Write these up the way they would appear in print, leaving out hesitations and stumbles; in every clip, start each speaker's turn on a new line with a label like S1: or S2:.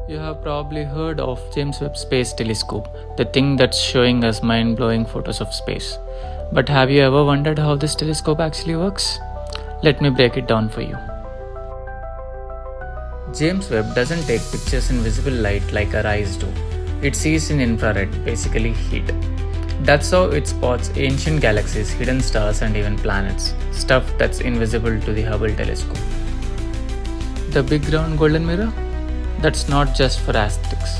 S1: You have probably heard of James Webb Space Telescope, the thing that's showing us mind-blowing photos of space. But have you ever wondered how this telescope actually works? Let me break it down for you. James Webb doesn't take pictures in visible light like our eyes do. It sees in infrared, basically heat. That's how it spots ancient galaxies, hidden stars and even planets, stuff that's invisible to the Hubble telescope. The big round golden mirror? That's not just for aesthetics.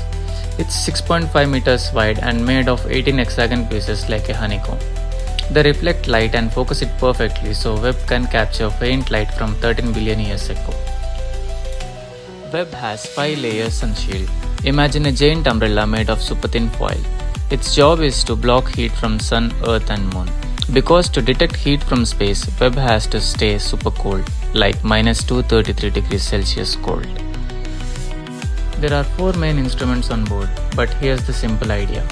S1: It's 6.5 meters wide and made of 18 hexagon pieces like a honeycomb. They reflect light and focus it perfectly so Webb can capture faint light from 13 billion years ago. Webb has 5 layers sunshield. Imagine a giant umbrella made of super thin foil. Its job is to block heat from sun, earth and moon. Because to detect heat from space, Webb has to stay super cold, like minus 233 degrees Celsius cold. There are 4 main instruments on board, but here's the simple idea.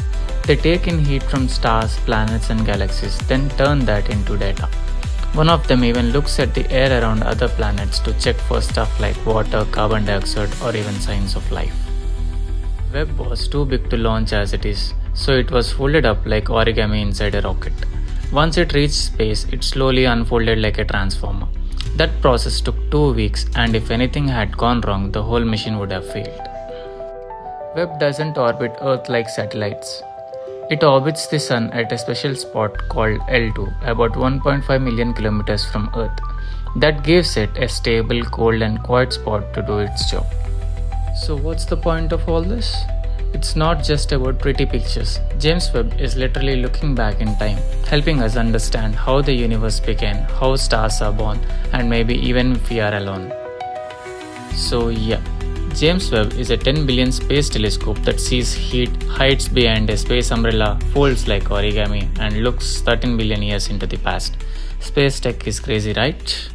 S1: They take in heat from stars, planets and galaxies, then turn that into data. One of them even looks at the air around other planets to check for stuff like water, carbon dioxide or even signs of life. Webb was too big to launch as it is, so it was folded up like origami inside a rocket. Once it reached space, it slowly unfolded like a transformer. That process took 2 weeks, and if anything had gone wrong, the whole mission would have failed. Webb doesn't orbit Earth like satellites. It orbits the Sun at a special spot called L2, about 1.5 million kilometers from Earth. That gives it a stable, cold and quiet spot to do its job. So what's the point of all this? It's not just about pretty pictures. James Webb is literally looking back in time, helping us understand how the universe began, how stars are born, and maybe even if we are alone. So yeah, James Webb is a 10 billion space telescope that sees heat, hides behind a space umbrella, folds like origami, and looks 13 billion years into the past. Space tech is crazy, right?